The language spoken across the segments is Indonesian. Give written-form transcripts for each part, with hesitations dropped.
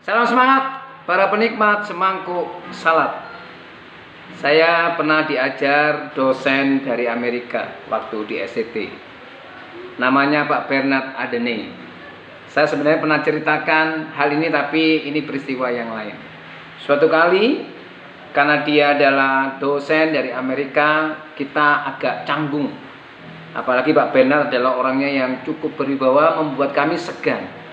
Salam semangat para penikmat semangkuk salad. Saya pernah diajar dosen dari Amerika waktu di SCT. Namanya Pak Bernard Adene. Saya sebenarnya pernah ceritakan hal ini, tapi ini peristiwa yang lain. Suatu kali, karena dia adalah dosen dari Amerika, kita agak canggung. Apalagi Pak Bernard adalah orangnya yang cukup berwibawa, membuat kami segan.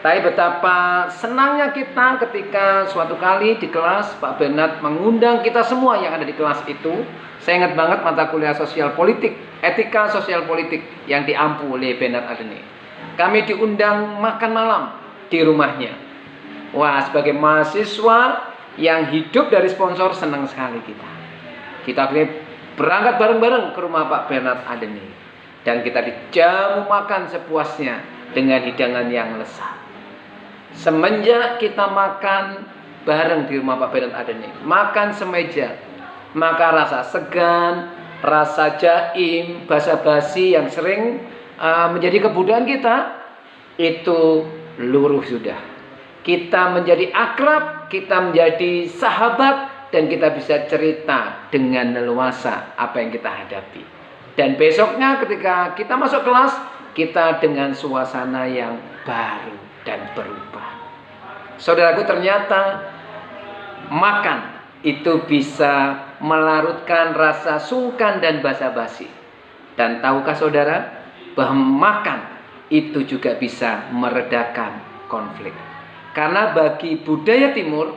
Tapi betapa senangnya kita ketika suatu kali di kelas Pak Bernard mengundang kita semua yang ada di kelas itu. Saya ingat banget mata kuliah sosial politik, etika sosial politik yang diampu oleh Bernard Adene. Kami diundang makan malam di rumahnya. Wah, sebagai mahasiswa yang hidup dari sponsor, senang sekali kita. Kita berangkat bareng-bareng ke rumah Pak Bernard Adene. Dan kita dijamu makan sepuasnya dengan hidangan yang lezat. Semenjak kita makan bareng di rumah Pak Bernard Adene, makan semeja, maka rasa segan, rasa jaim, basa-basi yang sering menjadi kebudayaan kita, itu luruh sudah. Kita menjadi akrab, kita menjadi sahabat, dan kita bisa cerita dengan leluasa apa yang kita hadapi. Dan besoknya ketika kita masuk kelas, kita dengan suasana yang baru dan berubah. Saudaraku, ternyata makan itu bisa melarutkan rasa sungkan dan basa-basi. Dan tahukah saudara bahwa makan itu juga bisa meredakan konflik? Karena bagi budaya timur,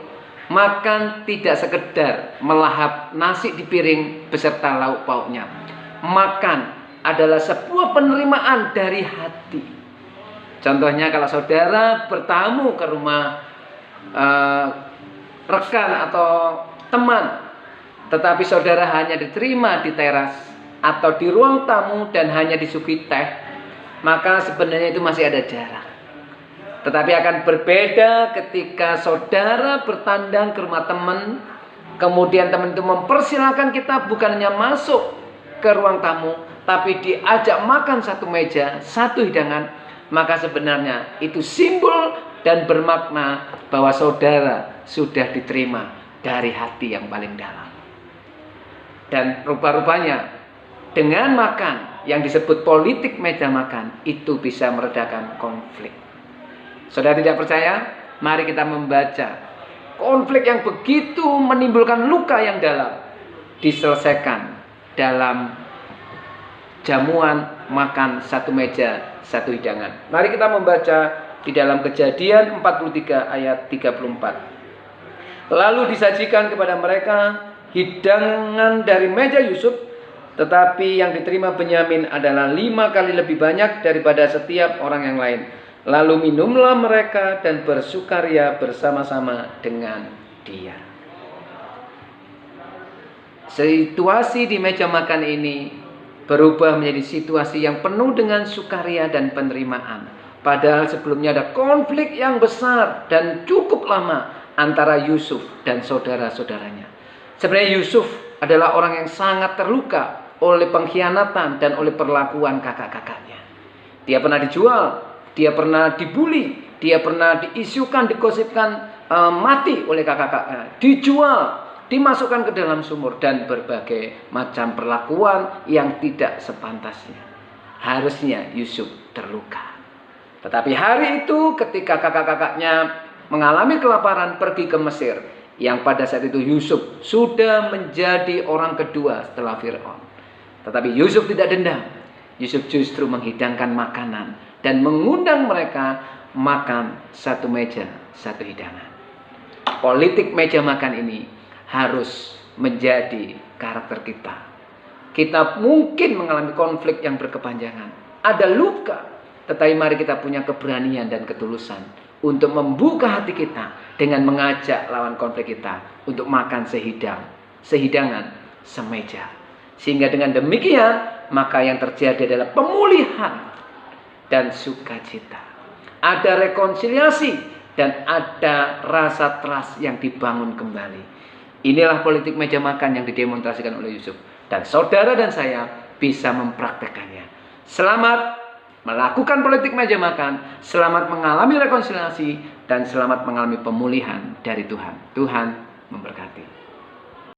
makan tidak sekedar melahap nasi di piring beserta lauk pauknya. Makan adalah sebuah penerimaan dari hati. Contohnya kalau saudara bertamu ke rumah rekan atau teman, tetapi saudara hanya diterima di teras atau di ruang tamu dan hanya disuguhi teh, maka sebenarnya itu masih ada jarak. Tetapi akan berbeda ketika saudara bertandang ke rumah teman, kemudian teman itu mempersilahkan kita bukan hanya masuk ke ruang tamu, tapi diajak makan satu meja, satu hidangan. Maka sebenarnya itu simbol dan bermakna bahwa saudara sudah diterima dari hati yang paling dalam. Dan rupa-rupanya dengan makan yang disebut politik meja makan itu bisa meredakan konflik. Saudara tidak percaya? Mari kita membaca konflik yang begitu menimbulkan luka yang dalam diselesaikan dalam jamuan makan satu meja satu hidangan. Mari kita membaca di dalam Kejadian 43 ayat 34. Lalu disajikan kepada mereka hidangan dari meja Yusuf, tetapi yang diterima Benyamin adalah 5 kali lebih banyak daripada setiap orang yang lain. Lalu minumlah mereka dan bersukaria bersama-sama dengan dia. Situasi di meja makan ini berubah menjadi situasi yang penuh dengan sukaria dan penerimaan. Padahal sebelumnya ada konflik yang besar dan cukup lama antara Yusuf dan saudara-saudaranya. Sebenarnya Yusuf adalah orang yang sangat terluka oleh pengkhianatan dan oleh perlakuan kakak-kakaknya. Dia pernah dijual, dia pernah dibully, dia pernah diisukan, digosipkan mati oleh kakak-kakaknya, dijual, dimasukkan ke dalam sumur, dan berbagai macam perlakuan yang tidak sepantasnya. Harusnya Yusuf terluka. Tetapi hari itu ketika kakak-kakaknya mengalami kelaparan pergi ke Mesir, yang pada saat itu Yusuf sudah menjadi orang kedua setelah Fir'aun. Tetapi Yusuf tidak dendam. Yusuf justru menghidangkan makanan dan mengundang mereka makan satu meja, satu hidangan. Politik meja makan ini harus menjadi karakter kita. Kita mungkin mengalami konflik yang berkepanjangan, ada luka, tetapi mari kita punya keberanian dan ketulusan untuk membuka hati kita dengan mengajak lawan konflik kita untuk makan sehidangan, semeja. Sehingga dengan demikian, maka yang terjadi adalah pemulihan dan sukacita. Ada rekonsiliasi dan ada rasa trust yang dibangun kembali. Inilah politik meja makan yang didemonstrasikan oleh Yusuf. Dan saudara dan saya bisa mempraktekannya. Selamat melakukan politik meja makan, selamat mengalami rekonsiliasi, dan selamat mengalami pemulihan dari Tuhan. Tuhan memberkati.